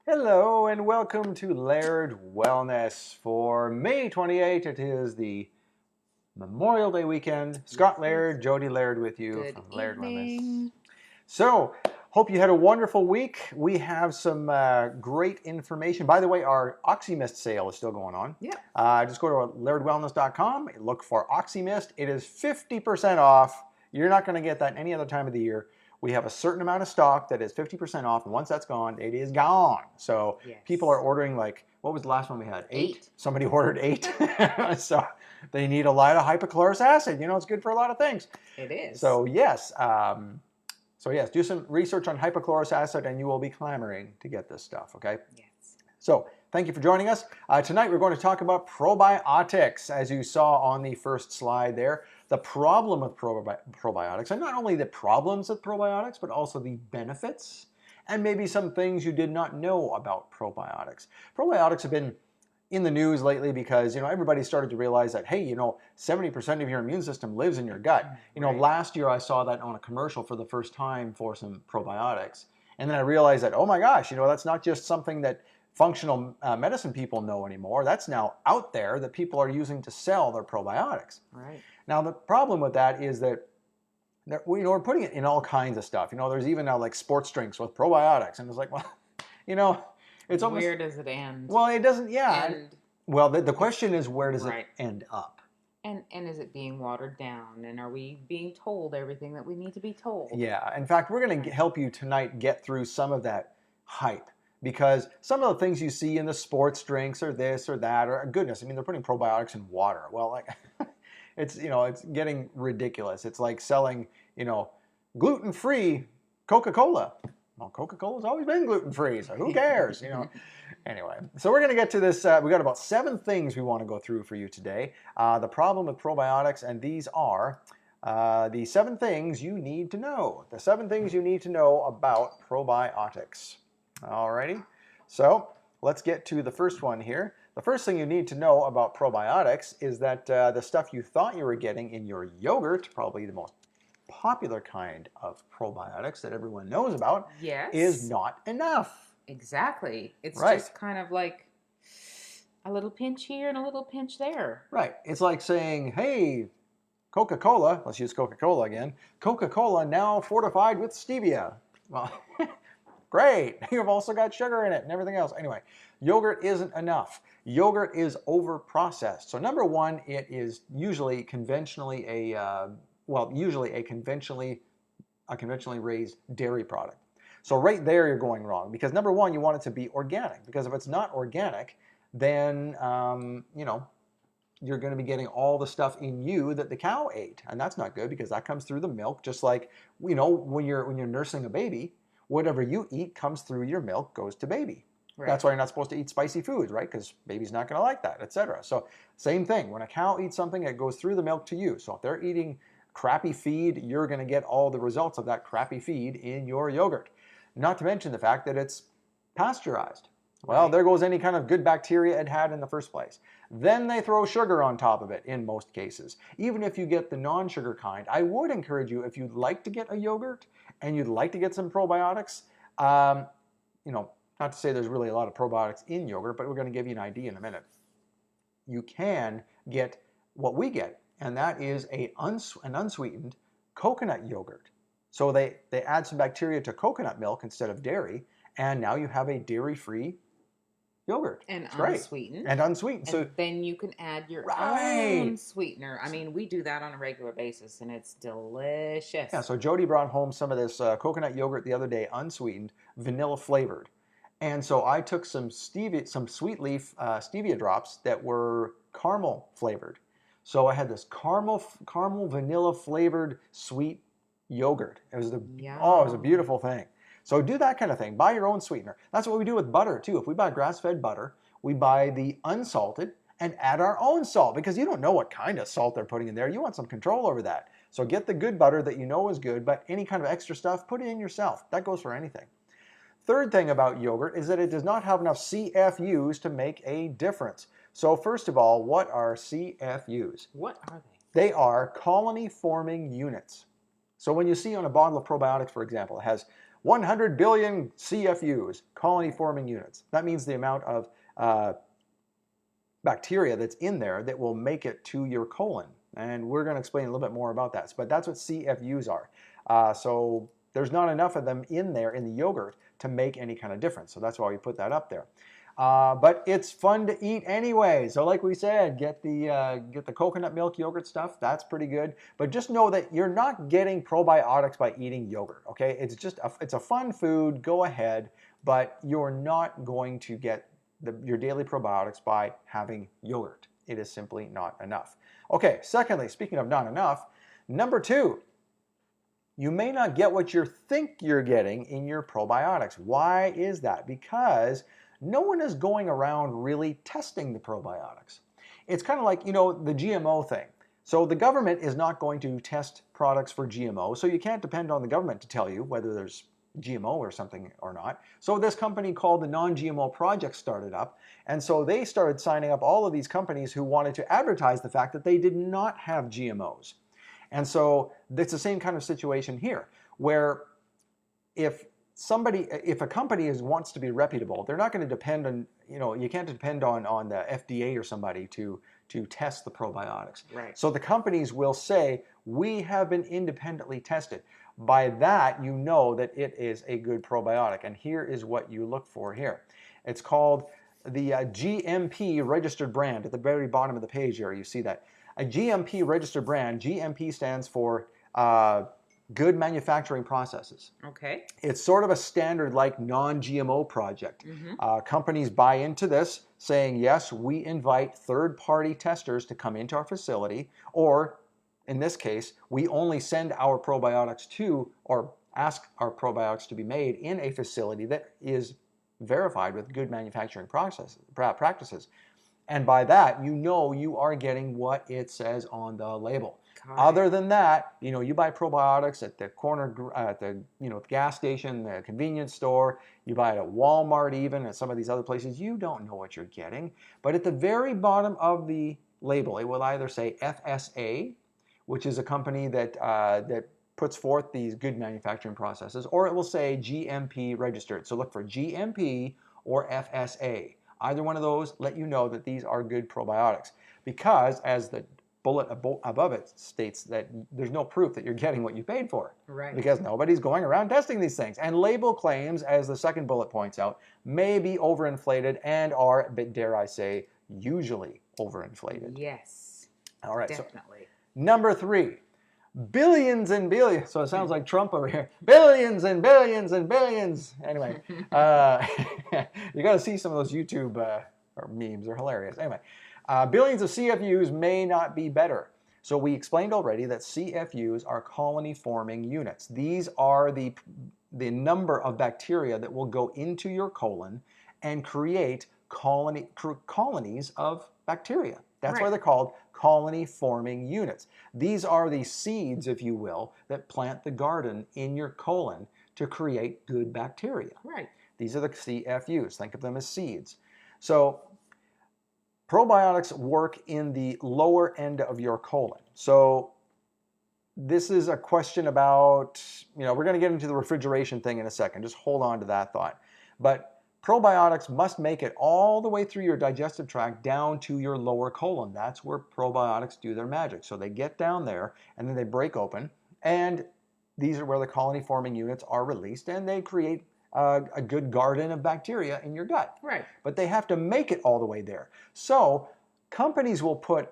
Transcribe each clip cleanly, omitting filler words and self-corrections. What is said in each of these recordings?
Hello and welcome to Laird Wellness for May 28th. It is the Memorial Day weekend. Scott Laird, Jodi Laird with you Good from Laird Wellness. evening. So, hope you had a wonderful week. We have some great information. By the way, our OxyMist sale is still going on. Yep. Just go to lairdwellness.com, look for OxyMist. It is 50% off. You're not going to get that any other time of the year. We have a certain amount of stock that is 50% off, and once that's gone, it is gone. So Yes. people are ordering what was the last one we had? 8. Somebody ordered 8. So they need a lot of hypochlorous acid. You know, it's good for a lot of things. It is. So yes, do some research on hypochlorous acid, and you will be clamoring to get this stuff. Okay. Yes. So thank you for joining us. Tonight we're going to talk about probiotics, as you saw on the first slide there. The problem with probiotics, and not only the problems with probiotics, but also the benefits, and maybe some things you did not know about probiotics. Probiotics have been in the news lately because everybody started to realize that, hey, 70% of your immune system lives in your gut. Right. Last year I saw that on a commercial for the first time for some probiotics, and then I realized that, oh my gosh, that's not just something that functional medicine people know anymore. That's now out there that people are using to sell their probiotics. Right. Now the problem with that is that we're putting it in all kinds of stuff. There's even now like sports drinks with probiotics, and it's like, well, it's almost, where does it end? well, it doesn't. Yeah. And well, the question is, where does right. it end up? And is it being watered down? And are we being told everything that we need to be told? Yeah. In fact, we're going to help you tonight get through some of that hype, because some of the things you see in the sports drinks or this or that, or goodness, I mean, they're putting probiotics in water. Well, like it's getting ridiculous. It's like selling gluten-free Coca-Cola. Well, Coca-Cola's always been gluten-free, so who cares? Anyway, so we're going to get to this. We got about 7 things we want to go through for you today. The problem with probiotics, and these are the 7 things you need to know. The 7 things you need to know about probiotics. Alrighty, so let's get to the first one here. The first thing you need to know about probiotics is that the stuff you thought you were getting in your yogurt, probably the most popular kind of probiotics that everyone knows about, Yes. is not enough. Exactly. It's Right. just kind of like a little pinch here and a little pinch there. Right. It's like saying, hey, Coca-Cola, let's use Coca-Cola again, Coca-Cola now fortified with stevia. Well, great. You've also got sugar in it and everything else. Anyway, yogurt isn't enough. Yogurt is over-processed. So number one, it is usually conventionally a conventionally raised dairy product. So right there you're going wrong, because number one, you want it to be organic, because if it's not organic, then you're going to be getting all the stuff in you that the cow ate, and that's not good, because that comes through the milk. Just like when you're nursing a baby, whatever you eat comes through your milk, goes to baby. Right. That's why you're not supposed to eat spicy foods, right? Because baby's not going to like that, etc. So same thing, when a cow eats something, it goes through the milk to you. So if they're eating crappy feed, you're going to get all the results of that crappy feed in your yogurt. Not to mention the fact that it's pasteurized. Well, right. There goes any kind of good bacteria it had in the first place. Then they throw sugar on top of it in most cases. Even if you get the non-sugar kind, I would encourage you, if you'd like to get a yogurt and you'd like to get some probiotics, not to say there's really a lot of probiotics in yogurt, but we're going to give you an idea in a minute. You can get what we get, and that is an unsweetened coconut yogurt. So they add some bacteria to coconut milk instead of dairy, and now you have a dairy-free yogurt. And it's unsweetened. Great. And unsweetened. And so then you can add your own sweetener. I mean, we do that on a regular basis, and it's delicious. Yeah, so Jodi brought home some of this coconut yogurt the other day, unsweetened, vanilla flavored. And so I took some sweet leaf stevia drops that were caramel flavored. So I had this caramel vanilla flavored sweet yogurt. It was a beautiful thing. So do that kind of thing. Buy your own sweetener. That's what we do with butter too. If we buy grass-fed butter, we buy the unsalted and add our own salt, because you don't know what kind of salt they're putting in there. You want some control over that. So get the good butter that you know is good, but any kind of extra stuff, put it in yourself. That goes for anything. Third thing about yogurt is that it does not have enough CFUs to make a difference. So first of all, what are CFUs? What are they? They are colony-forming units. So when you see on a bottle of probiotics, for example, it has 100 billion CFUs, colony forming units. That means the amount of bacteria that's in there that will make it to your colon. And we're going to explain a little bit more about that. But that's what CFUs are. So there's not enough of them in there in the yogurt to make any kind of difference. So that's why we put that up there. But it's fun to eat anyway. So like we said, get the coconut milk yogurt stuff. That's pretty good. But just know that you're not getting probiotics by eating yogurt. Okay, it's a fun food. Go ahead, but you're not going to get your daily probiotics by having yogurt. It is simply not enough. Okay. Secondly, speaking of not enough, number 2. You may not get what you think you're getting in your probiotics. Why is that? Because no one is going around really testing the probiotics. It's kind of like, the GMO thing. So the government is not going to test products for GMO, so you can't depend on the government to tell you whether there's GMO or something or not. So this company called the Non-GMO Project started up, and so they started signing up all of these companies who wanted to advertise the fact that they did not have GMOs. And so it's the same kind of situation here, where if a company wants to be reputable, they're not going to depend on, you can't depend on the FDA or somebody to test the probiotics. Right. So the companies will say, we have been independently tested. By that, you know that it is a good probiotic. And here is what you look for here. It's called the GMP registered brand. At the very bottom of the page here, you see that. A GMP registered brand, GMP stands for good manufacturing processes. Okay. It's sort of a standard like non-GMO project. Mm-hmm. Companies buy into this saying, yes, we invite third-party testers to come into our facility, or in this case, we only send our probiotics to, or ask our probiotics to be made in a facility that is verified with good manufacturing practices. And by that, you are getting what it says on the label. Other than that, you buy probiotics at the corner, at the gas station, the convenience store, you buy it at Walmart, even at some of these other places, you don't know what you're getting. But at the very bottom of the label, it will either say FSA, which is a company that puts forth these good manufacturing processes, or it will say GMP registered. So look for GMP or FSA. Either one of those let you know that these are good probiotics, because as the bullet above it states, that there's no proof that you're getting what you paid for. Right. Because nobody's going around testing these things. And label claims, as the second bullet points out, may be overinflated and are, dare I say, usually overinflated. Yes. All right. Definitely. So, number 3. Billions and billions. So it sounds like Trump over here. Billions and billions and billions. Anyway, you got to see some of those YouTube or memes. They're hilarious. Anyway, billions of CFUs may not be better. So we explained already that CFUs are colony-forming units. These are the number of bacteria that will go into your colon and create colonies of bacteria. That's why they're called colony-forming units. These are the seeds, if you will, that plant the garden in your colon to create good bacteria. Right. These are the CFUs. Think of them as seeds. So probiotics work in the lower end of your colon. So this is a question about, we're going to get into the refrigeration thing in a second. Just hold on to that thought. But probiotics must make it all the way through your digestive tract down to your lower colon. That's where probiotics do their magic. So they get down there and then they break open, and these are where the colony-forming units are released, and they create a good garden of bacteria in your gut. Right. But they have to make it all the way there. So companies will put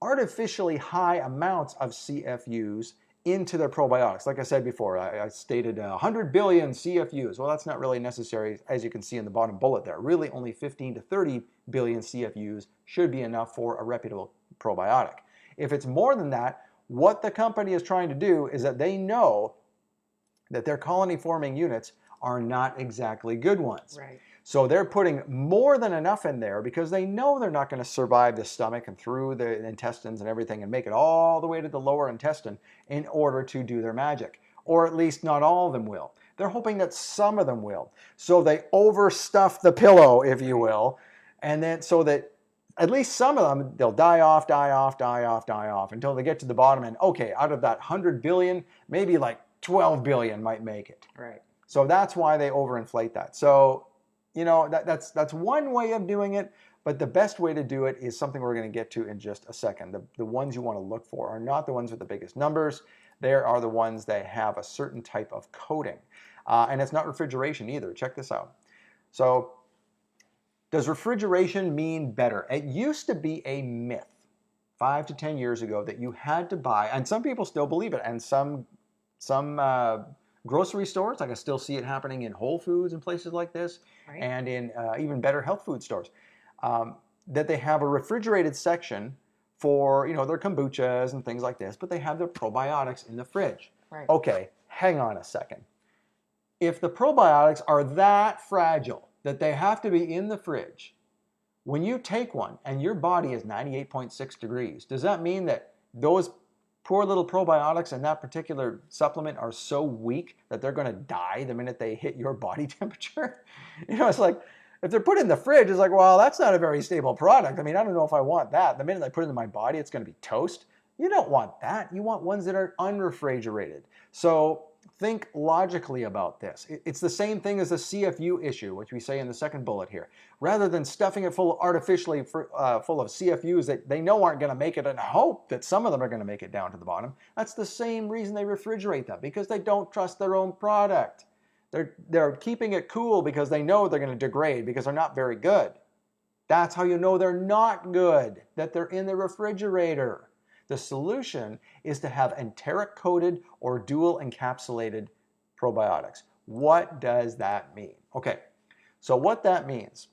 artificially high amounts of CFUs into their probiotics. Like I said before, I stated 100 billion CFUs. Well, that's not really necessary, as you can see in the bottom bullet there. Really, only 15 to 30 billion CFUs should be enough for a reputable probiotic. If it's more than that, what the company is trying to do is that they know that their colony-forming units are not exactly good ones. Right. So they're putting more than enough in there because they know they're not going to survive the stomach and through the intestines and everything and make it all the way to the lower intestine in order to do their magic. Or at least not all of them will. They're hoping that some of them will. So they overstuff the pillow, if you will, and then so that at least some of them, they'll die off until they get to the bottom, and okay, out of that 100 billion, maybe like 12 billion might make it. Right. So that's why they overinflate that. So, that's one way of doing it, but the best way to do it is something we're going to get to in just a second. The ones you want to look for are not the ones with the biggest numbers. They are the ones that have a certain type of coating. And it's not refrigeration either. Check this out. So, does refrigeration mean better? It used to be a myth 5 to 10 years ago that you had to buy, and some people still believe it, and some grocery stores, I can still see it happening in Whole Foods and places like this, Right. and in even better health food stores, that they have a refrigerated section for their kombuchas and things like this, but they have their probiotics in the fridge. Right. Okay, hang on a second. If the probiotics are that fragile that they have to be in the fridge, when you take one and your body is 98.6 degrees, does that mean that those poor little probiotics in that particular supplement are so weak that they're going to die the minute they hit your body temperature? It's like, if they're put in the fridge, it's like, well, that's not a very stable product. I mean, I don't know if I want that. The minute I put it in my body, it's going to be toast. You don't want that. You want ones that are unrefrigerated. So think logically about this. It's the same thing as the CFU issue, which we say in the second bullet here. Rather than stuffing it artificially full of CFUs that they know aren't going to make it and hope that some of them are going to make it down to the bottom, that's the same reason they refrigerate them, because they don't trust their own product. They're keeping it cool because they know they're going to degrade because they're not very good. That's how you know they're not good, that they're in the refrigerator. The solution is to have enteric-coated or dual encapsulated probiotics. What does that mean? Okay, so what that means,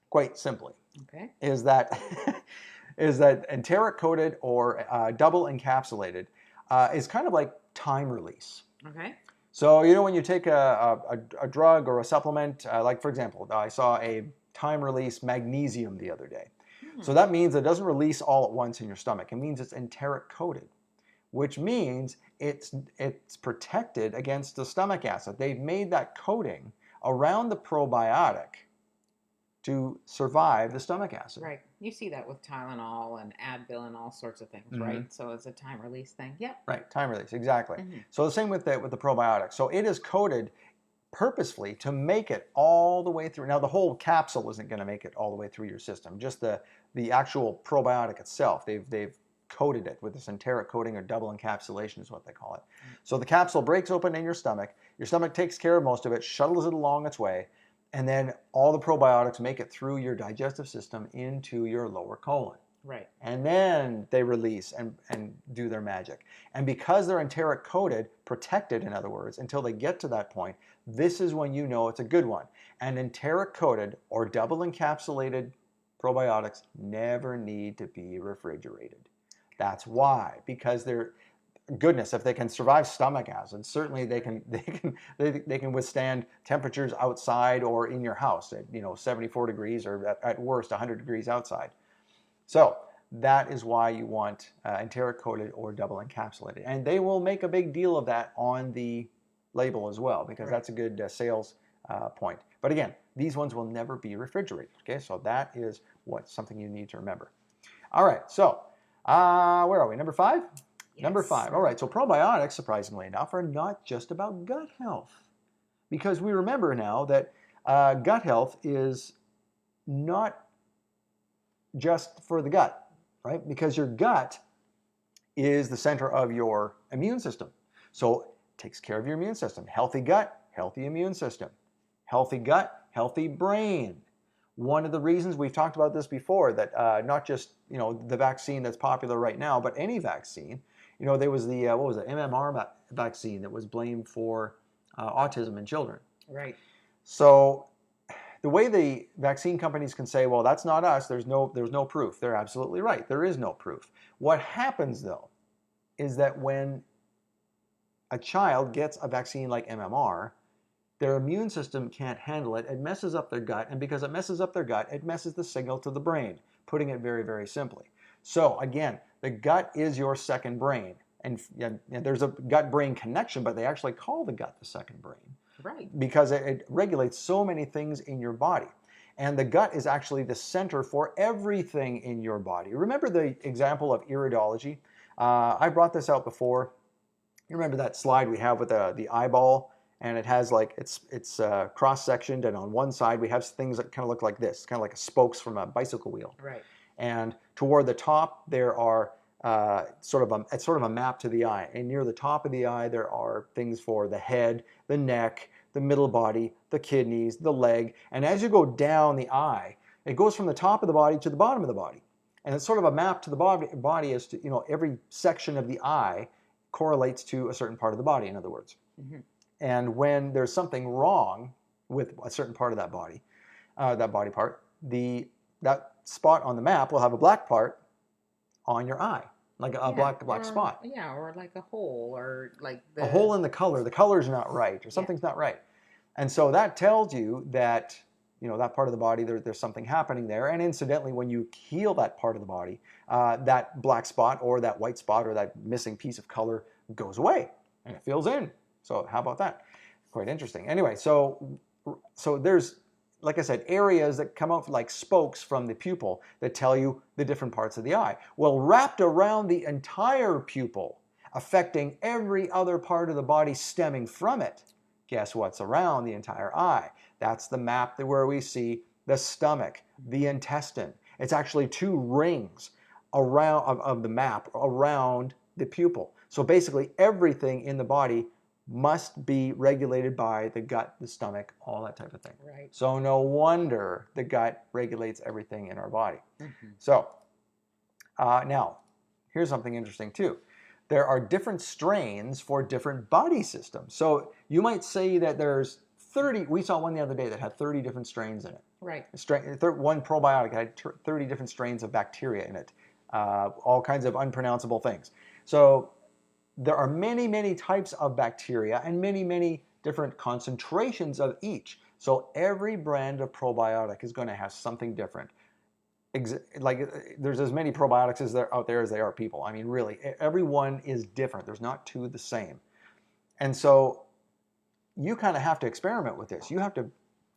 quite simply, is that enteric-coated or double encapsulated is kind of like time release. Okay. So when you take a drug or a supplement, like for example, I saw a time-release magnesium the other day. So that means it doesn't release all at once in your stomach. It means it's enteric-coated, which means it's protected against the stomach acid. They've made that coating around the probiotic to survive the stomach acid. Right. You see that with Tylenol and Advil and all sorts of things, right? So it's a time release thing. Yep. Right, time release, exactly. So the same with the probiotic. So it is coated purposefully to make it all the way through. Now the whole capsule isn't going to make it all the way through your system. Just the actual probiotic itself, they've coated it with this enteric coating, or double encapsulation is what they call it. So the capsule breaks open in your stomach takes care of most of it, shuttles it along its way, and then all the probiotics make it through your digestive system into your lower colon. Right. And then they release and do their magic. And because they're enteric coated, protected in other words, until they get to that point, this is when you know it's a good one. And enteric coated or double encapsulated probiotics never need to be refrigerated. That's why, because they're, goodness, if they can survive stomach acid, certainly they can withstand temperatures outside or in your house at 74 degrees or at worst 100 degrees outside. So that is why you want enteric coated or double encapsulated, and they will make a big deal of that on the label as well, because that's a good sales point. But again, these ones will never be refrigerated. Okay, so that is something you need to remember. All right, so where are we? Number 5? Yes. Number 5. All right, so probiotics, surprisingly enough, are not just about gut health, because we remember now that gut health is not just for the gut, right? Because your gut is the center of your immune system. So it takes care of your immune system. Healthy gut, healthy immune system. Healthy gut, healthy brain. One of the reasons, we've talked about this before, that not just the vaccine that's popular right now, but any vaccine. There was the MMR vaccine that was blamed for autism in children. Right. So the way the vaccine companies can say, well, that's not us, there's no proof. They're absolutely right. There is no proof. What happens, though, is that when a child gets a vaccine like MMR, their immune system can't handle it. It messes up their gut, and because it messes up their gut, it messes the signal to the brain, putting it very, very simply. So again, the gut is your second brain. And there's a gut-brain connection, but they actually call the gut the second brain. Right. Because it regulates so many things in your body. And the gut is actually the center for everything in your body. Remember the example of iridology? I brought this out before. You remember that slide we have with the eyeball and it has like it's cross sectioned, and on one side we have things that kind of look like this, kind of like spokes from a bicycle wheel. Right. And toward the top there are it's sort of a map to the eye. And near the top of the eye there are things for the head, the neck, the middle body, the kidneys, the leg. And as you go down the eye, it goes from the top of the body to the bottom of the body. And it's sort of a map to the body as to, every section of the eye correlates to a certain part of the body, in other words. Mm-hmm. And when there's something wrong with a certain part of that body part, that spot on the map will have a black part on your eye, like a black spot. Yeah, or like a hole, or like a hole in the color. The color's not right, or something's not right. And so that tells you that, that part of the body, there's something happening there. And incidentally, when you heal that part of the body, that black spot or that white spot or that missing piece of color goes away and it fills in. So how about that? Quite interesting. Anyway, so there's, like I said, areas that come out like spokes from the pupil that tell you the different parts of the eye. Well, wrapped around the entire pupil, affecting every other part of the body stemming from it, guess what's around the entire eye? That's the map where we see the stomach, the intestine. It's actually two rings around of the map around the pupil. So basically everything in the body must be regulated by the gut, the stomach, all that type of thing. Right. So no wonder the gut regulates everything in our body. Mm-hmm. So now, here's something interesting too. There are different strains for different body systems. So you might say that there's 30, we saw one the other day that had 30 different strains in it. Right. One probiotic had 30 different strains of bacteria in it, all kinds of unpronounceable things. So there are many, many types of bacteria and many, many different concentrations of each. So every brand of probiotic is going to have something different. Like there's as many probiotics out there as there are people. I mean, really, everyone is different. There's not two the same. And so you kind of have to experiment with this. You have to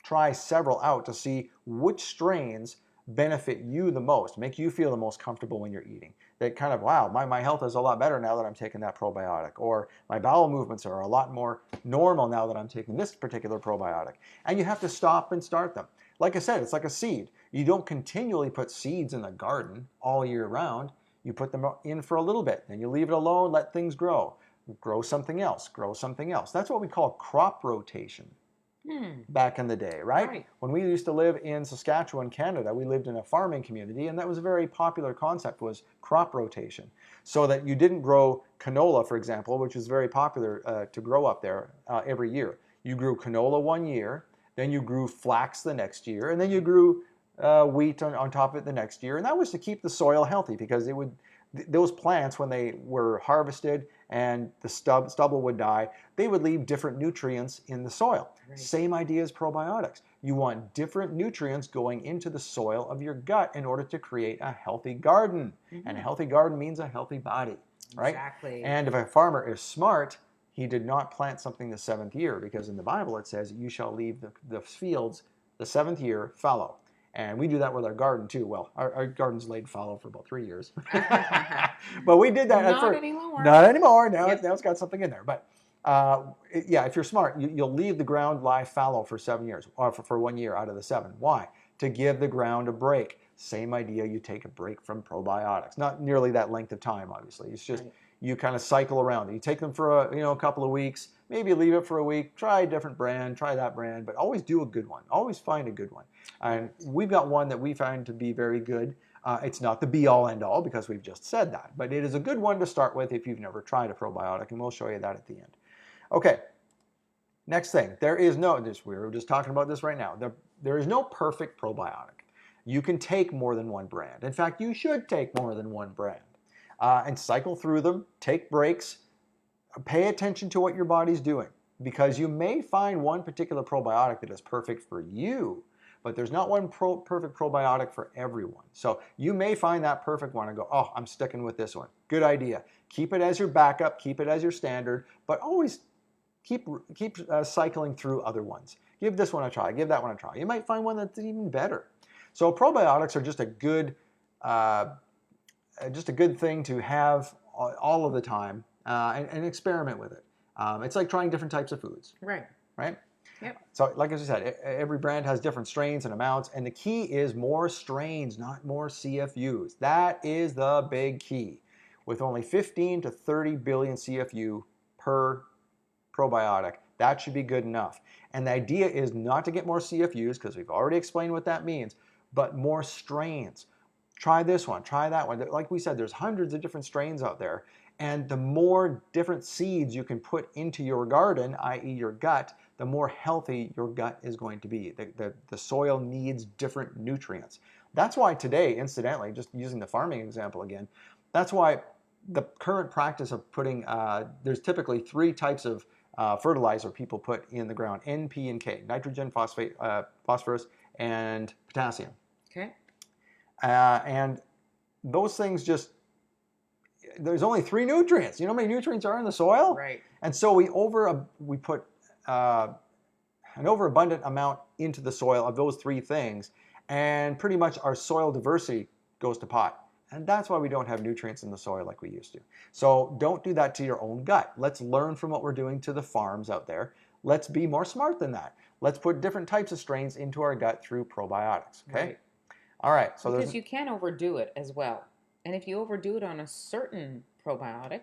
try several out to see which strains benefit you the most, make you feel the most comfortable when you're eating. That kind of, wow, my health is a lot better now that I'm taking that probiotic, or my bowel movements are a lot more normal now that I'm taking this particular probiotic. And you have to stop and start them. Like I said, it's like a seed. You don't continually put seeds in the garden all year round. You put them in for a little bit, then you leave it alone, let things grow. Grow something else, grow something else. That's what we call crop rotation. Back in the day, right? When we used to live in Saskatchewan, Canada, we lived in a farming community, and that was a very popular concept, was crop rotation. So that you didn't grow canola, for example, which is very popular to grow up there every year. You grew canola one year, then you grew flax the next year, and then you grew wheat on top of it the next year. And that was to keep the soil healthy, because those plants, when they were harvested and the stubble would die, they would leave different nutrients in the soil. Right. Same idea as probiotics. You want different nutrients going into the soil of your gut in order to create a healthy garden. Mm-hmm. And a healthy garden means a healthy body, right? Exactly. And if a farmer is smart, he did not plant something the seventh year, because in the Bible it says, you shall leave the fields the seventh year fallow. And we do that with our garden too. Well, our garden's laid fallow for about 3 years. But we did that at first. Anymore. Not anymore. Now it's got something in there. But if you're smart, you'll leave the ground lie fallow for 7 years, or for 1 year out of the 7. Why? To give the ground a break. Same idea, you take a break from probiotics. Not nearly that length of time, obviously. It's just you kind of cycle around. You take them for a couple of weeks, maybe leave it for a week, try a different brand, try that brand, but always do a good one. Always find a good one. And we've got one that we find to be very good. It's not the be-all, end-all, because we've just said that, but it is a good one to start with if you've never tried a probiotic, and we'll show you that at the end. Okay, next thing. We were just talking about this right now. There is no perfect probiotic. You can take more than one brand. In fact, you should take more than one brand and cycle through them, take breaks, pay attention to what your body's doing, because you may find one particular probiotic that is perfect for you, but there's not one perfect probiotic for everyone. So you may find that perfect one and go, oh, I'm sticking with this one. Good idea. Keep it as your backup, keep it as your standard, but always keep cycling through other ones. Give this one a try, give that one a try. You might find one that's even better. So probiotics are just a good thing to have all of the time, and experiment with it. It's like trying different types of foods. Right. right? Yep. So like I said, every brand has different strains and amounts, and the key is more strains, not more CFUs. That is the big key. With only 15 to 30 billion CFU per probiotic, that should be good enough. And the idea is not to get more CFUs, because we've already explained what that means, but more strains. Try this one, try that one. Like we said, there's hundreds of different strains out there. And the more different seeds you can put into your garden, i.e. your gut, the more healthy your gut is going to be. The soil needs different nutrients. That's why today, incidentally, just using the farming example again, that's why the current practice of putting, there's typically 3 types of fertilizer people put in the ground: N, P, and K, nitrogen, phosphate, phosphorus, and potassium. Okay. And those things just, there's only 3 nutrients. You know how many nutrients are in the soil? Right. And so we put an overabundant amount into the soil of those 3 things, and pretty much our soil diversity goes to pot. And that's why we don't have nutrients in the soil like we used to. So don't do that to your own gut. Let's learn from what we're doing to the farms out there. Let's be more smart than that. Let's put different types of strains into our gut through probiotics. Okay? Right. All right. So because you can overdo it as well. And if you overdo it on a certain probiotic,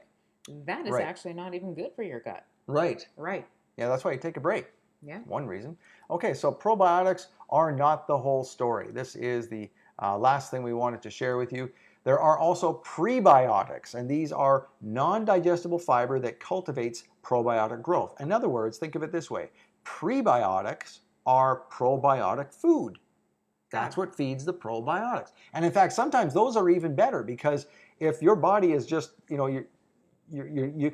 that is Right. actually not even good for your gut. Right. Right. Yeah, that's why you take a break. Yeah. One reason. Okay, so probiotics are not the whole story. This is the last thing we wanted to share with you. There are also prebiotics, and these are non-digestible fiber that cultivates probiotic growth. In other words, think of it this way. Prebiotics are probiotic food. That's what feeds the probiotics. And in fact, sometimes those are even better, because if your body is just, you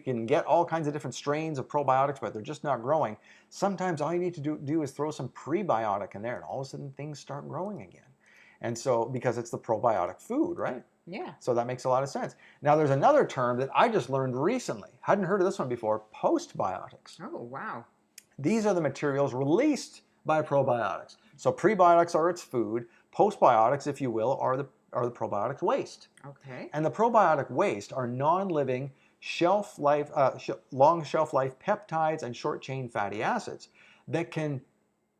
can get all kinds of different strains of probiotics, but they're just not growing. Sometimes all you need to do is throw some prebiotic in there, and all of a sudden things start growing again. And so, because it's the probiotic food, right? Yeah. So that makes a lot of sense. Now, there's another term that I just learned recently. Hadn't heard of this one before: postbiotics. Oh, wow. These are the materials released by probiotics. So prebiotics are its food. Postbiotics, if you will, are the probiotics waste. Okay. And the probiotic waste are non-living, long shelf life peptides and short chain fatty acids that can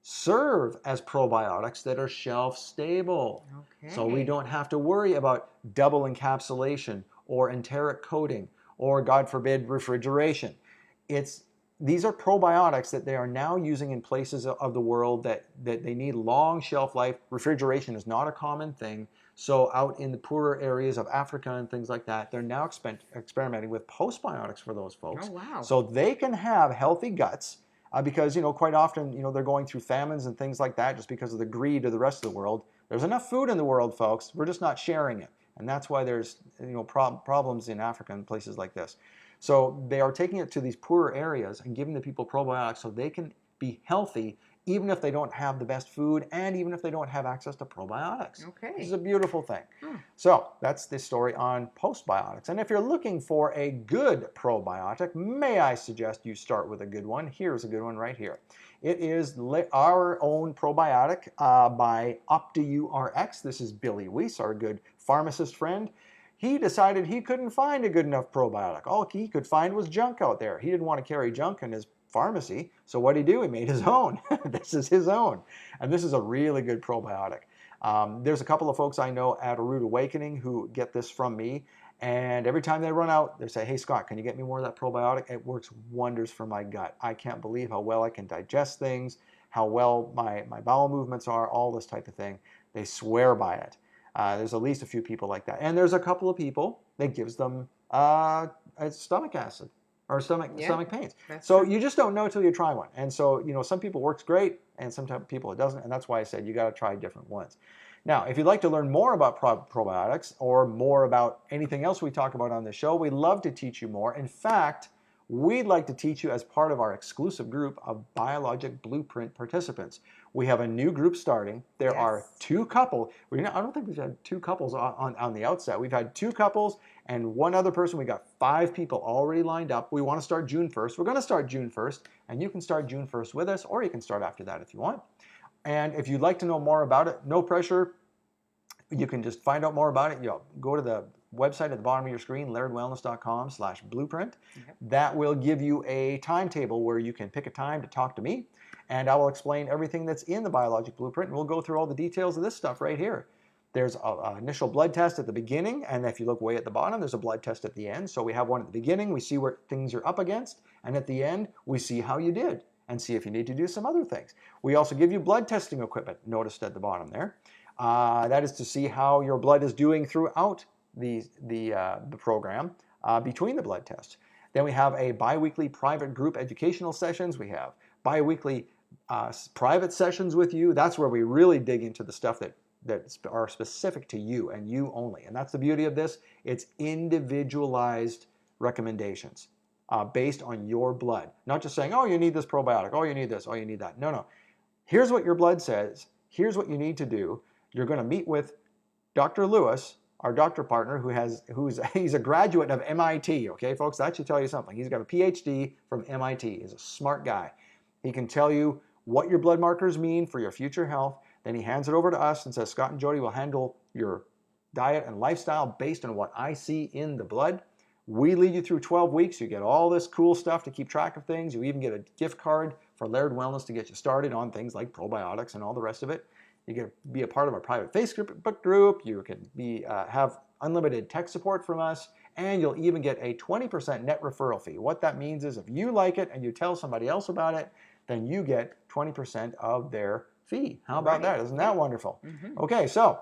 serve as probiotics that are shelf stable. Okay. So we don't have to worry about double encapsulation or enteric coating or, God forbid, refrigeration. These are probiotics that they are now using in places of the world that they need long shelf life. Refrigeration is not a common thing. So out in the poorer areas of Africa and things like that, they're now experimenting with postbiotics for those folks. Oh, wow. So they can have healthy guts. Because quite often they're going through famines and things like that just because of the greed of the rest of the world. There's enough food in the world, folks. We're just not sharing it, and that's why there's problems in Africa and places like this. So they are taking it to these poorer areas and giving the people probiotics so they can be healthy, even if they don't have the best food and even if they don't have access to probiotics. Okay. This is a beautiful thing. Hmm. So that's the story on postbiotics. And if you're looking for a good probiotic, may I suggest you start with a good one? Here's a good one right here. It is our own probiotic by OptiURX. This is Billy Weiss, our good pharmacist friend. He decided he couldn't find a good enough probiotic. All he could find was junk out there. He didn't want to carry junk in his pharmacy, so what did he do? He made his own. This is his own, and this is a really good probiotic. There's a couple of folks I know at A Root Awakening who get this from me, and every time they run out, they say, "Hey Scott, can you get me more of that probiotic?" It works wonders for my gut. I can't believe how well I can digest things, how well my bowel movements are, all this type of thing. They swear by it. There's at least a few people like that, and there's a couple of people that gives them stomach acid or stomach pains. So you just don't know until you try one. And so some people works great, and sometimes people it doesn't, and that's why I said you got to try different ones. Now, if you'd like to learn more about probiotics or more about anything else we talk about on the show, we'd love to teach you more. In fact, we'd like to teach you as part of our exclusive group of Biologic Blueprint participants. We have a new group starting. There are 2 couples. I don't think we've had 2 couples on the outset. We've had 2 couples and 1 other person. We got 5 people already lined up. We want to start June 1st. We're going to start June 1st, and you can start June 1st with us, or you can start after that if you want. And if you'd like to know more about it, no pressure. You can just find out more about it. Go to the website at the bottom of your screen, lairdwellness.com/blueprint. Yep. That will give you a timetable where you can pick a time to talk to me, and I will explain everything that's in the biologic blueprint, and we'll go through all the details of this stuff right here. There's an initial blood test at the beginning, and if you look way at the bottom, there's a blood test at the end. So we have one at the beginning, we see where things are up against, and at the end, we see how you did and see if you need to do some other things. We also give you blood testing equipment, noticed at the bottom there. That is to see how your blood is doing throughout the program between the blood tests. Then we have a biweekly private group educational sessions. We have biweekly private sessions with you. That's where we really dig into the stuff that are specific to you and you only. And that's the beauty of this. It's individualized recommendations based on your blood. Not just saying, oh, you need this probiotic, oh, you need this, oh, you need that. No. Here's what your blood says. Here's what you need to do. You're going to meet with Dr. Lewis, our doctor partner, he's a graduate of MIT. Okay, folks, that should tell you something. He's got a PhD from MIT. He's a smart guy. He can tell you what your blood markers mean for your future health. Then he hands it over to us and says, Scott and Jodi will handle your diet and lifestyle based on what I see in the blood. We lead you through 12 weeks. You get all this cool stuff to keep track of things. You even get a gift card for Laird Wellness to get you started on things like probiotics and all the rest of it. You get to be a part of our private Facebook group. You can have unlimited tech support from us, and you'll even get a 20% net referral fee. What that means is if you like it and you tell somebody else about it, then you get 20% of their fee. How about that? Isn't that wonderful? Mm-hmm. Okay, so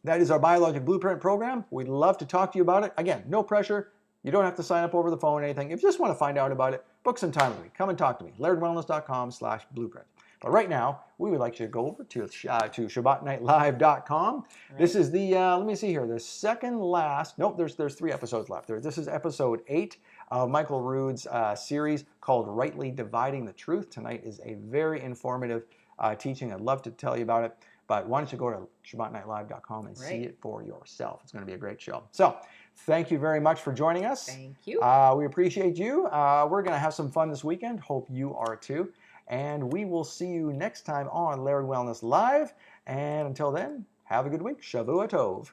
that is our Biologic Blueprint program. We'd love to talk to you about it. Again, no pressure. You don't have to sign up over the phone or anything. If you just want to find out about it, book some time with me. Come and talk to me. LairdWellness.com/blueprint. But right now, we would like you to go over to ShabbatNightLive.com. Right. This is the, let me see here, the second last, nope, there's 3 episodes left. This is episode 8 of Michael Rood's series called Rightly Dividing the Truth. Tonight is a very informative teaching. I'd love to tell you about it, but why don't you go to ShabbatNightLive.com and see it for yourself. It's going to be a great show. So, thank you very much for joining us. Thank you. We appreciate you. We're going to have some fun this weekend. Hope you are too. And we will see you next time on Laird Wellness Live. And until then, have a good week. Shavua Tov.